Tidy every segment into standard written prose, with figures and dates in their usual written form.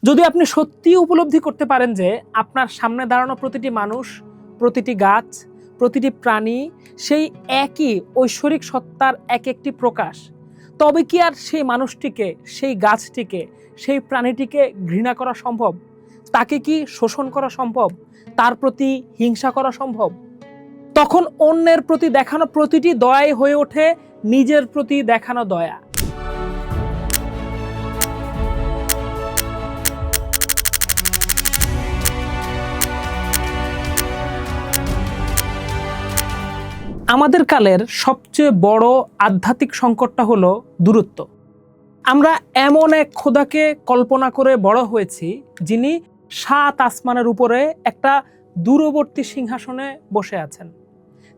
যদি আপনি সত্যিই উপলব্ধি করতে পারেন যে আপনার সামনে দাঁড়ানো প্রতিটি মানুষ, প্রতিটি গাছ, প্রতিটি প্রাণী সেই একই ঐশ্বরিক সত্তার এক একটি প্রকাশ, তবে কি আর সেই মানুষটিকে, সেই গাছটিকে, সেই প্রাণীটিকে ঘৃণা করা সম্ভব? তাকে কি শোষণ করা সম্ভব? তার প্রতি হিংসা করা সম্ভব? তখন অন্যের প্রতি দেখানো প্রতিটি দয়াই হয়ে ওঠে নিজের প্রতি দেখানো দয়া। আমাদের কালের সবচেয়ে বড় আধ্যাত্মিক সংকটটা হলো দূরত্ব। আমরা এমন এক খোদাকে কল্পনা করে বড় হয়েছি, যিনি ৭ আসমানের উপরে একটা দূরবর্তী সিংহাসনে বসে আছেন।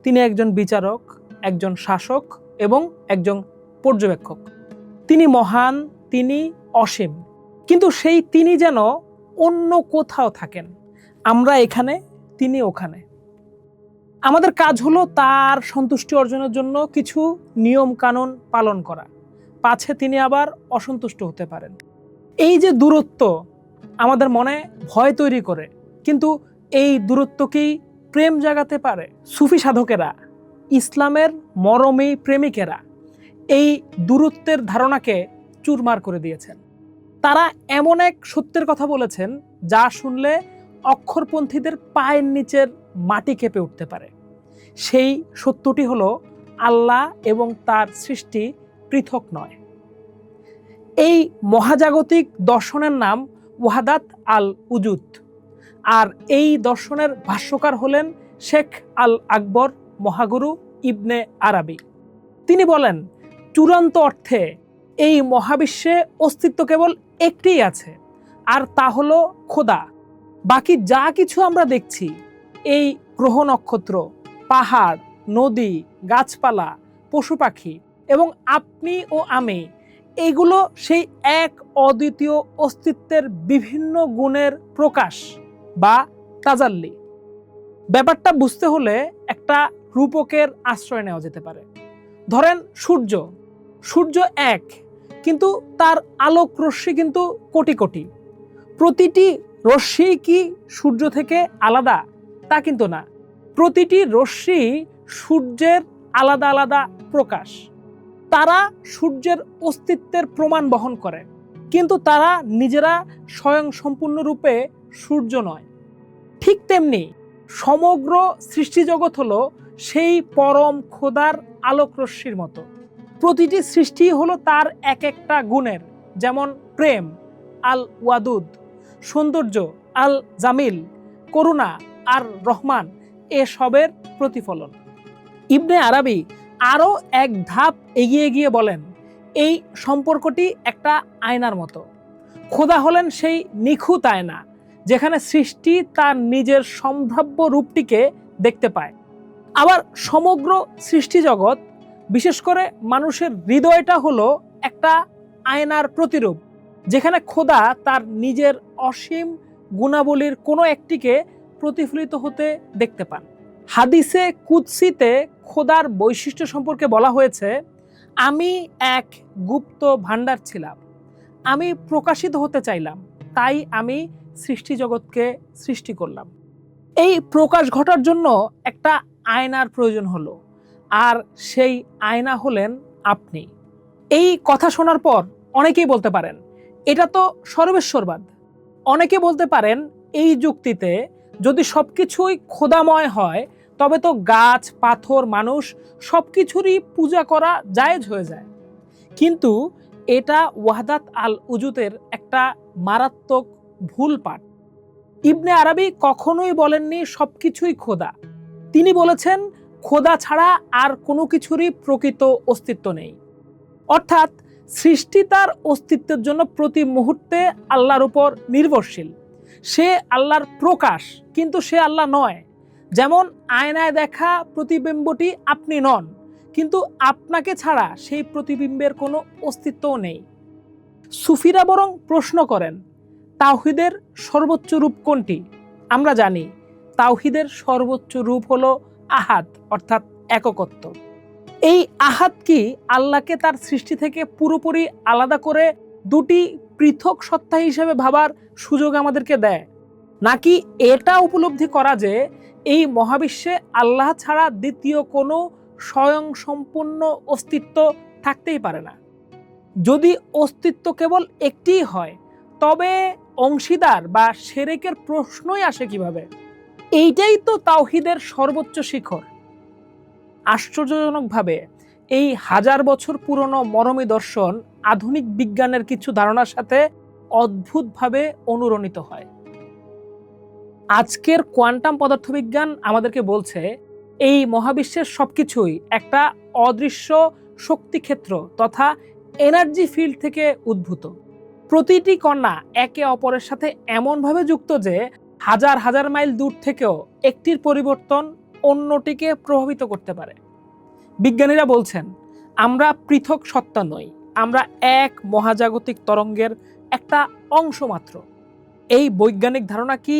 তিনি একজন বিচারক, একজন শাসক এবং একজন পর্যবেক্ষক। তিনি মহান, তিনি অসীম, কিন্তু সেই তিনি যেন অন্য কোথাও থাকেন। আমরা এখানে, তিনি ওখানে। আমাদের কাজ হলো তার সন্তুষ্টি অর্জনের জন্য কিছু নিয়ম কানুন পালন করা, পাছে তিনি আবার অসন্তুষ্ট হতে পারেন। এই যে দূরত্ব আমাদের মনে ভয় তৈরি করে, কিন্তু এই দূরত্বকেই প্রেম জাগাতে পারে। সুফি সাধকেরা, ইসলামের মরমী প্রেমিকেরা এই দূরত্বের ধারণাকে চুরমার করে দিয়েছেন। তারা এমন এক সত্যের কথা বলেছেন যা শুনলে অক্ষরপন্থীদের পায়ের নিচের মাটি কেঁপে উঠতে পারে। সেই সত্যটি হলো আল্লাহ এবং তার সৃষ্টি পৃথক নয়। এই মহাজাগতিক দর্শনের নাম ওয়াহাদাত আল উজুদ, আর এই দর্শনের ভাষ্যকার হলেন শেখ আল আকবর মহাগুরু ইবনে আরাবি। তিনি বলেন, চূড়ান্ত অর্থে এই মহাবিশ্বে অস্তিত্ব কেবল একটিই আছে, আর তা হলো খোদা। বাকি যা কিছু আমরা দেখছি, এই গ্রহ নক্ষত্র, পাহাড়, নদী, গাছপালা, পশু পাখি এবং আপনি ও আমি, এগুলো সেই এক অদ্বিতীয় অস্তিত্বের বিভিন্ন গুণের প্রকাশ বা তাজাল্লি। ব্যাপারটা বুঝতে হলে একটা রূপকের আশ্রয় নেওয়া যেতে পারে। ধরেন সূর্য এক, কিন্তু তার আলোক রশ্মি কিন্তু কোটি কোটি। প্রতিটি রশ্মি কি সূর্য থেকে আলাদা? তা কিন্তু না। প্রতিটি রশ্মি সূর্যের আলাদা আলাদা প্রকাশ। তারা সূর্যের অস্তিত্বের প্রমাণ বহন করে, কিন্তু তারা নিজেরা স্বয়ং সম্পূর্ণরূপে সূর্য নয়। ঠিক তেমনি সমগ্র সৃষ্টিজগৎ হলো সেই পরম খোদার আলোক রশ্মির মতো। প্রতিটি সৃষ্টি হলো তার এক একটা গুণের, যেমন প্রেম আল ওয়াদুদ, সৌন্দর্য আল জামিল, করুণা আর রহমান, এসবের প্রতিফলন। ইবনে আরাবি আরও এক ধাপ এগিয়ে গিয়ে বলেন, এই সম্পর্কটি একটা আয়নার মতো। খোদা হলেন সেই নিখুঁত আয়না, যেখানে সৃষ্টি তার নিজের সম্ভাব্য রূপটিকে দেখতে পায়। আবার সমগ্র সৃষ্টিজগৎ, বিশেষ করে মানুষের হৃদয়টা হলো একটা আয়নার প্রতিরূপ, যেখানে খোদা তার নিজের অসীম গুণাবলীর কোনো একটিকে প্রতিফলিত হতে দেখতে পান। হাদিসে কুদসিতে খোদার বৈশিষ্ট্য সম্পর্কে বলা হয়েছে, আমি এক গুপ্ত ভাণ্ডার ছিলাম, আমি প্রকাশিত হতে চাইলাম, তাই আমি সৃষ্টি জগৎকে সৃষ্টি করলাম। এই প্রকাশ ঘটার জন্য একটা আয়নার প্রয়োজন হলো, আর সেই আয়না হলেন আপনি। এই কথা শোনার পর অনেকেই বলতে পারেন, এটা তো সর্বেশ্বরবাদ। অনেকে বলতে পারেন, এই যুক্তিতে যদি সবকিছুই খোদাময় হয়, তবে তো গাছ, পাথর, মানুষ সবকিছুরই পূজা করা জায়েজ হয়ে যায়। কিন্তু এটা ওয়াহাদাত আল উজুদের একটা মারাত্মক ভুল পাঠ। ইবনে আরাবি কখনোই বলেননি সবকিছুই খোদা। তিনি বলেছেন, খোদা ছাড়া আর কোনো কিছুরই প্রকৃত অস্তিত্ব নেই। অর্থাৎ সৃষ্টি তার অস্তিত্বের জন্য প্রতি মুহূর্তে আল্লাহর উপর নির্ভরশীল। সে আল্লাহর প্রকাশ, কিন্তু সে আল্লাহ নয়। যেমন আয়নায় দেখা প্রতিবিম্বটি আপনি নন, কিন্তু আপনাকে ছাড়া সেই প্রতিবিম্বের কোনো অস্তিত্বও নেই। সুফিরা বরং প্রশ্ন করেন, তাওহীদের সর্বোচ্চ রূপ কোনটি? আমরা জানি তাওহীদের সর্বোচ্চ রূপ হলো আহাদ, অর্থাৎ এককত্ব। এই আহাদ কি আল্লাহকে তার সৃষ্টি থেকে পুরোপুরি আলাদা করে দুটি পৃথক সত্তা হিসেবে ভাবার সুযোগ আমাদেরকে দেয়, নাকি এটা উপলব্ধি করা যে এই মহাবিশ্বে আল্লাহ ছাড়া দ্বিতীয় কোনো স্বয়ং সম্পূর্ণ অস্তিত্ব থাকতেই পারে না। যদি অস্তিত্ব কেবল একটিই হয়, তবে অংশীদার বা শিরকের প্রশ্নই আসে কিভাবে? এইটাই তো তাওহীদের সর্বোচ্চ শিখর। আশ্চর্যজনকভাবে এই হাজার বছর পুরনো মরমী দর্শন আধুনিক বিজ্ঞানের কিছু ধারণার সাথে অদ্ভুতভাবে অনুরণিত হয়। আজকের কোয়ান্টাম পদার্থবিজ্ঞান আমাদেরকে বলছে এই মহাবিশ্বের সবকিছুই একটা অদৃশ্য শক্তিক্ষেত্র তথা এনার্জি ফিল্ড থেকে উদ্ভূত। প্রতিটি কণা একে অপরের সাথে এমনভাবে যুক্ত যে হাজার হাজার মাইল দূর থেকেও একটির পরিবর্তন অন্যটিকে প্রভাবিত করতে পারে। বিজ্ঞানীরা বলছেন আমরা পৃথক সত্তা নই, আমরা এক মহাজাগতিক তরঙ্গের একটা অংশ মাত্র। এই বৈজ্ঞানিক ধারণা কি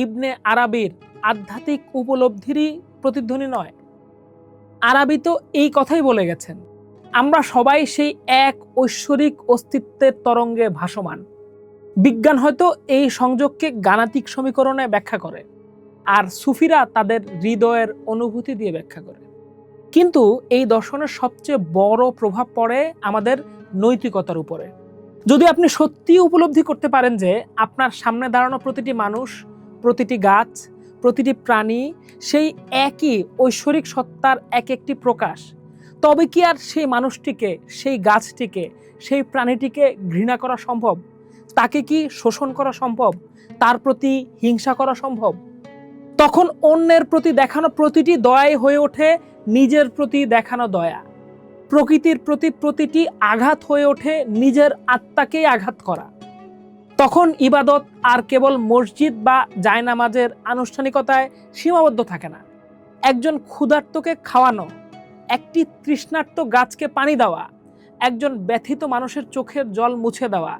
ইবনে আরাবির আধ্যাত্মিক উপলব্ধিরই প্রতিধ্বনি নয়? আরাবি তো এই কথাই বলে গেছেন, আমরা সবাই সেই এক ঐশ্বরিক অস্তিত্বের তরঙ্গে ভাসমান। বিজ্ঞান হয়তো এই সংযোগকে গাণিতিক সমীকরণে ব্যাখ্যা করে, আর সুফিরা তাদের হৃদয়ের অনুভূতি দিয়ে ব্যাখ্যা করে। কিন্তু এই দর্শনের সবচেয়ে বড় প্রভাব পড়ে আমাদের নৈতিকতার উপরে। যদি আপনি সত্যি উপলব্ধি করতে পারেন যে আপনার সামনে দাঁড়ানো প্রতিটি মানুষ, প্রতিটি গাছ, প্রতিটি প্রাণী সেই একই ঐশ্বরিক সত্তার এক একটি প্রকাশ, তবে কি আর সেই মানুষটিকে, সেই গাছটিকে, সেই প্রাণীটিকে ঘৃণা করা সম্ভব? তাকে কি শোষণ করা সম্ভব? তার প্রতি হিংসা করা সম্ভব? তখন অন্যের প্রতি দেখানো প্রতিটি দয়াই হয়ে ওঠে নিজের প্রতি দেখানো দয়া। প্রকৃতির প্রতি প্রতিটি আঘাত হয়ে ওঠে নিজের আত্মাকেই আঘাত করা। তখন ইবাদত আর কেবল মসজিদ বা জায়নামাজের আনুষ্ঠানিকতায় সীমাবদ্ধ থাকে না। একজন ক্ষুধার্তকে খাওয়ানো, একটি তৃষ্ণার্ত গাছকে পানি দেওয়া, একজন ব্যথিত মানুষের চোখের জল মুছে দেওয়া,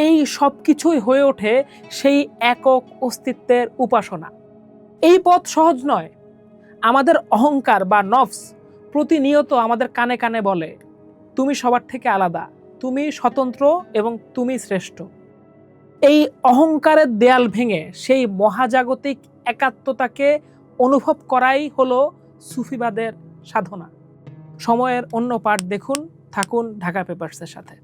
এই সব কিছুই হয়ে ওঠে সেই একক অস্তিত্বের উপাসনা। এই পথ সহজ নয়। আমাদের অহংকার বা নফস প্রতিনিয়ত আমাদের কানে কানে বলে, তুমি সবার থেকে আলাদা, তুমি স্বতন্ত্র এবং তুমি শ্রেষ্ঠ। এই অহংকারের দেয়াল ভেঙে সেই মহাজাগতিক একাত্মতাকে অনুভব করাই হলো সুফিবাদের সাধনা। সময়ের অন্য পাঠ দেখুন। থাকুন ঢাকা পেপারসের সাথে।